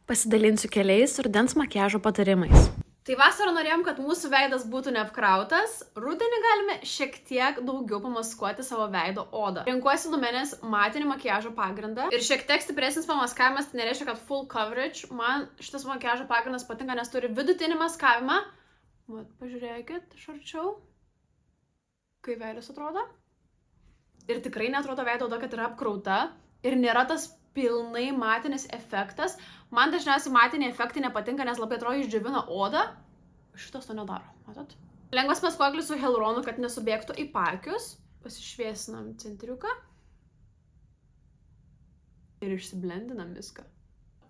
Pasidalinsiu keliais rudens makiažo patarimais. Tai vasarą norėjom, kad mūsų veidas būtų neapkrautas, rudenį galime šiek tiek daugiau pamaskuoti savo veido odą. Renkuosi Lumenės matinį makiažo pagrindą ir šiek tiek stipresnis pamaskavimas, tai nereiškia, kad full coverage. Man šitas makiažo pagrindas patinka, nes turi vidutinį maskavimą. Vat, pažiūrėkit iš arčiau, kaip veidas atrodo. Ir tikrai neatrodo veido oda, kad yra apkrauta ir nėra tas pilnai matinis efektas. Man dažniausiai matiniai efektai nepatinka, nes labai atrodo išdžiovina odą. Šitas to nedaro, matot? Lengvas maskuoklis su hialuronu, kad nesubėgtų į paakius. Pasišviesinam centriuką. Ir išsiblendinam viską.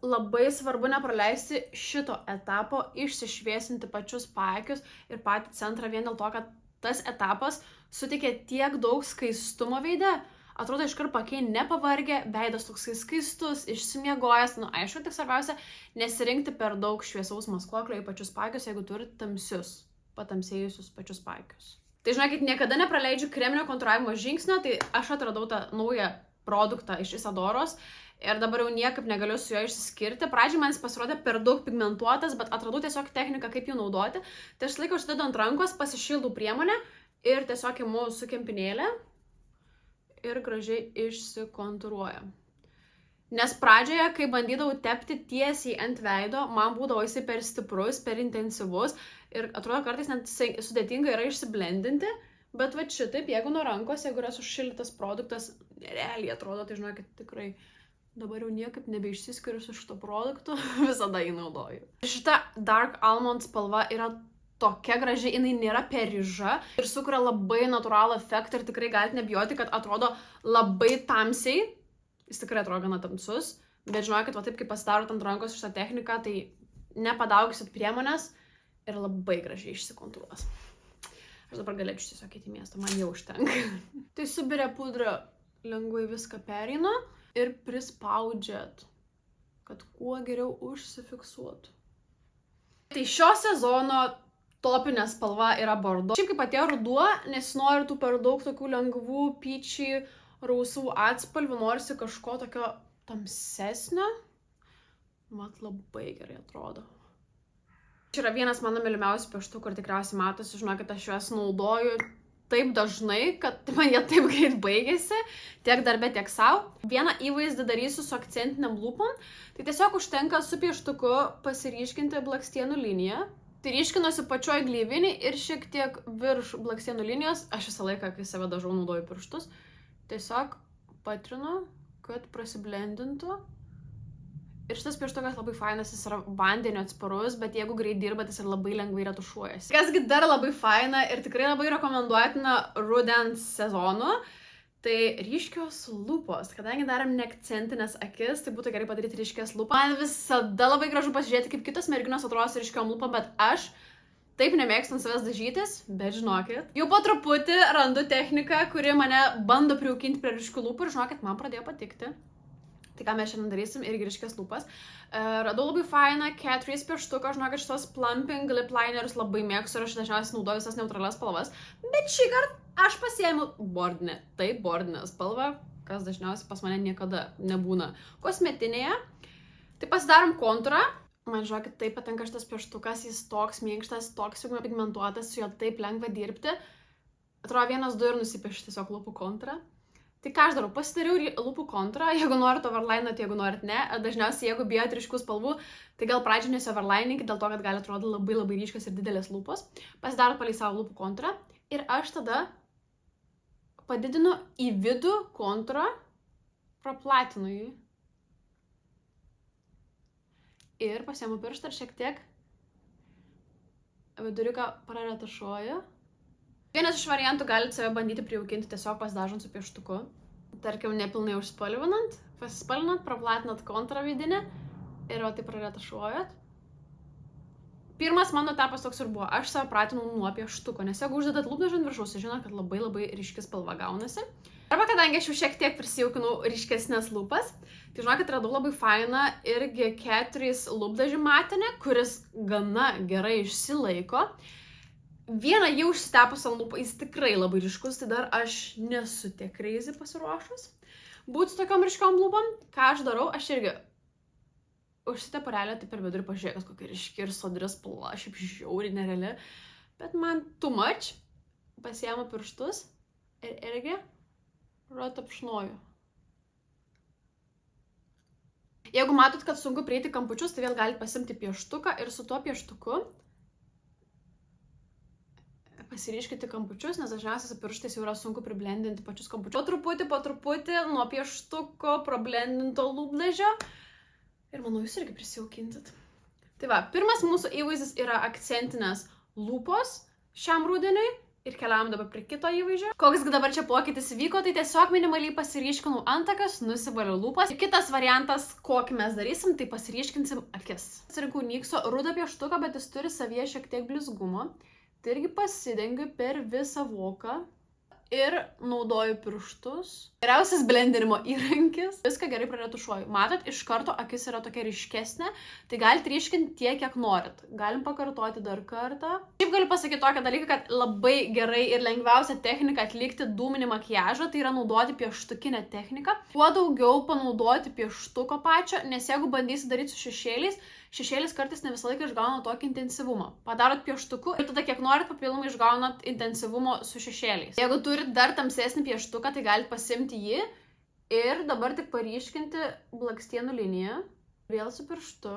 Labai svarbu nepraleisti šito etapo, išsišviesinti pačius paakius ir patį centrą vien dėl to, kad tas etapas suteikia tiek daug skaistumo veide. Atrodo iškart pakiai nepavargę, veidas toksai skaistus, išsimiegojęs. Aišku, tik svarbiausia, nesirinkti per daug šviesaus maskuoklio į pačius paakius, jeigu turite tamsius, patamsėjusius pačius paakius. Tai žinokit, niekada nepraleidžiu kreminio kontūravimo žingsnio, tai aš atradau tą naują produktą iš Isadoros ir dabar jau niekaip negaliu su juo išsiskirti. Pradžiai man jis pasirodė per daug pigmentuotas, bet atradau tiesiog techniką, kaip jį naudoti. Tai aš laikau užsidedu ant rankos, pasišildau priemonę ir tiesiog imu su kempinėlė ir gražiai išsikontūruoja. Nes pradžioje, kai bandydavau tepti tiesiai ant veido, man būdavo jisai per stiprus, per intensyvus ir atrodo kartais net sudėtinga yra išsiblendinti, bet va šitaip, jeigu nuo rankos, jeigu yra sušildytas produktas, realiai atrodo, tai žinokit, tikrai dabar jau niekaip nebeišsiskiriu su šito produktu, visada jį naudoju. Šita Dark Almond spalva yra tokia graži, jinai nėra per ryža ir sukuria labai natūralų efektą ir tikrai galite nebijoti, kad atrodo labai tamsiai. Jis tikrai atrodo gana tamsus, bet žinokit, va taip kaip pasidarot ant rankos šitą techniką, tai nepadaugsit priemonės ir labai gražiai išsikontūruos. Aš dabar galėčiau tiesiog eiti į miestą, man jau užtenka. Tai subirė pudra lengvai viską pereina ir prispaudžiat, kad kuo geriau užsifiksuotų. Tai šio sezono topinė spalva yra bordo. Šiaip kaip atėjo ruduo, nesinori tų per daug tokių lengvų, peachy, rausvų atspalvių, norisi kažko tokio tamsesnio. Mat labai gerai atrodo. Čia yra vienas mano mylimiausių pieštukų, kur tikriausiai matosi, žinokit, aš juos naudoju taip dažnai, kad man jie taip greit baigėsi, tiek darbe, tiek savo. Vieną įvaizdį darysiu su akcentiniam lūpom, tai tiesiog užtenka su pieštuku pasiryškinti blakstienų liniją. Tai ryškinuosi pačioj gleivinį ir šiek tiek virš blakstienų linijos. Aš visą laiką, kai save dažau, naudoju pirštus. Tiesiog patrinu, kad prasiblendintų. Ir šitas pieštukas labai fainas, jis yra vandenio atsparus, bet jeigu greit dirbat, jis ir labai lengvai retušuojasi. Kasgi dar labai faina ir tikrai labai rekomenduotina rudens sezonu. Tai ryškios lūpos. Kadangi darom neakcentinės akis, tai būtų gerai padaryti ryškias lūpas. Man visada labai gražu pasižiūrėti, kaip kitos merginos atrodo su ryškiom lūpom, bet aš taip nemėgstu ant savęs dažytis, bet žinokit, jau po truputį randu techniką, kuri mane bando prijaukinti prie ryškių lūpų ir žinokit, man pradėjo patikti. Tai ką mes šiandien darysim, irgi ryškias lūpas. Radau labai fainą Catrice pieštuką, žinokit, šitos plumping lip linerius labai mėgstu ir aš dažniausiai naudoju visas neutralias spalvas. Bet šį kartą aš pasiėmiau bordinę. Taip, bordinę spalvą, kas dažniausiai pas mane niekada nebūna kosmetinėje. Tai pasidarom kontūrą. Man žinokit, taip patinka šitas pieštukas, jis toks minkštas, toks pigmentuotas, su juo taip lengva dirbti. Atrodo, 1-2 ir nusipiešiu tiesiog lūpų kontūrą. Tai ką aš darau? Pasidariau lūpų kontūrą, jeigu norit overlinuoti, jeigu norit ne. Dažniausiai, jeigu bijot ryškių spalvų, tai gal pradžiai nesioverlinkit, dėl to, kad gali atrodyti labai ryškios ir didelės lūpos. Pasidarot palei savo lūpų kontūrą ir aš tada padidinu į vidų kontūrą, praplatinu jį. Ir pasiemu pirštą ir šiek tiek viduriuką praretušuoju. Vienas iš variantų galite save bandyti prijaukinti tiesiog pasidažant su pieštuku. Tarkim, nepilnai užspalvinant, pasispalvinat, praplatinat kontūrą vidinę ir va taip praretušuojat. Pirmas mano etapas toks ir buvo, aš save pratinau nuo pieštuko, nes jeigu uždedat lūpdažį ant viršaus, žinot, kad labai ryški spalva gaunasi. Arba kadangi aš jau šiek tiek prisijaukinau ryškesnės lūpas, tai žinokit, radau labai fainą irgi Catrice lūpdažį matinę, kuris gana gerai išsilaiko. Vieną jau užsitepus ant lūpų, jis tikrai labai ryškus, tai dar aš nesu tiek crazy pasiruošus. Būt su tokiom ryškiom lūpom, ką aš darau, aš irgi užsitepu realiai tai per vidurį, pažiūrėk, kokia ryški ir sodri spalva, šiaip žiauriai nereali. Bet man too much. Pasiemu pirštus ir irgi ratapšnoju. Jeigu matot, kad sunku prieiti kampučius, tai vėl galite pasimti pieštuką ir su tuo pieštuku pasiryškinti kampučius, nes dažniausiai su pirštais jau yra sunku priblendinti pačius kampučius. Po truputį nuo pieštuko prablendinto lūpdažio. Ir manau, jūs irgi prisijaukinsit. Tai va, pirmas mūsų įvaizdis yra akcentinės lūpos šiam rudeniui. Ir keliaujam dabar prie kito įvaizdžio. Koksgi dabar čia pokytis vyko, tai tiesiog minimaliai pasiryškinau antakius, nusivaliau lūpas. Ir kitas variantas, kokį mes darysim, tai pasiryškinsim akis. Pasirinkau Nykso rudą pieštuką, bet jis turi savyje šiek tiek blizgumo. Tai irgi pasidengiu per visą voką ir naudoju pirštus. Geriausias blendinimo įrankis. Viską gerai praretušuoju. Matot, iš karto akis yra tokia ryškesnė, tai galite ryškinti tiek, kiek norit. Galim pakartoti dar kartą. Šiaip galiu pasakyti tokią dalyką, kad labai gerai ir lengviausia technika atlikti dūminį makiažą, tai yra naudoti pieštukinę techniką. Kuo daugiau panaudoti pieštuko pačio, nes jeigu bandysi daryti su šešėliais, šešėlis kartais ne visą laiką išgauna tokį intensyvumą. Padarot pieštuku ir tada kiek norit papildomai išgaunat intensyvumo su šešėliais. Jeigu turit dar tamsesnį pieštuką, tai galite pasimti jį ir dabar tik paryškinti blakstienų liniją. Vėl su pirštu.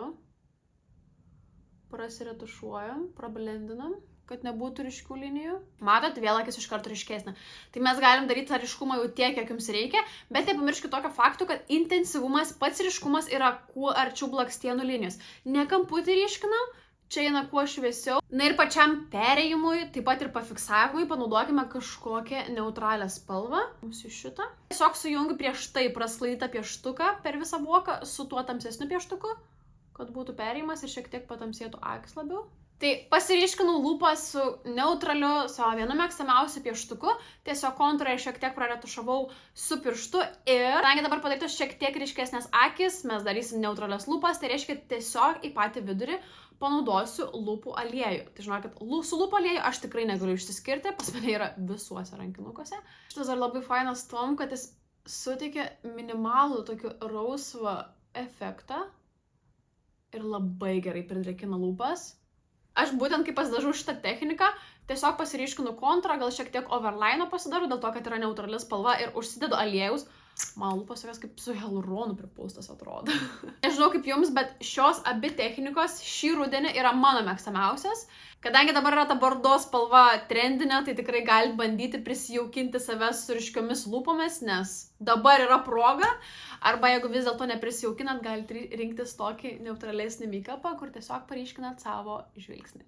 Prasiretušuojam, prablendinam, kad nebūtų ryškių linijų. Matot, vėl akis iš karto ryškesnė. Tai mes galim daryti tą ryškumą jau tiek, kiek jums reikia, bet nepamirškite tokio fakto, kad intensyvumas, pats ryškumas yra kuo arčiau blakstienų linijos. Ne kamputį ryškinam, čia eina kuo šviesiau. Na ir pačiam perėjimui, taip pat ir pafiksavimui, panaudokime kažkokią neutralią spalvą. Mūsų šitą. Tiesiog sujungiu prieš tai prasklaidytą pieštuką per visą voką su tuo tamsesniu pieštuku, kad būtų perėjimas ir šiek tiek patamsėtų akis labiau. Tai pasiryškinau lūpas su neutraliu, savo vienu mėgstamiausiu pieštuku, tiesiog kontūrą šiek tiek praretušavau su pirštu ir, kadangi dabar padarytos šiek tiek ryškesnės akis, mes darysim neutralias lūpas, tai reiškia tiesiog į patį vidurį panaudosiu lūpų aliejų. Tai žinokit, su lūpų aliejų aš tikrai negaliu išsiskirti, pas mane yra visuose rankinukuose. Šitas dar labai fainas tom, kad jis suteikia minimalų tokį rausvą efektą ir labai gerai pridrėkina lūpas. Aš būtent kai pasidažau šitą techniką, tiesiog pasiryškinu kontrą, gal šiek tiek overline pasidaru, dėl to, kad yra neutrali spalva ir užsidedu aliejus. Man lūpos tokios kaip su hialuronu pripaustas atrodo. Nežinau kaip jums, bet šios abi technikos šį rudenį yra mano mėgstamiausias. Kadangi dabar yra ta bordo spalva trendinė, tai tikrai galite bandyti prisijaukinti save su ryškiomis lūpomis, nes dabar yra proga. Arba jeigu vis dėlto neprisijaukinat, galite rinktis tokį neutralesnį make-upą, kur tiesiog paryškinat savo žvilgsnį.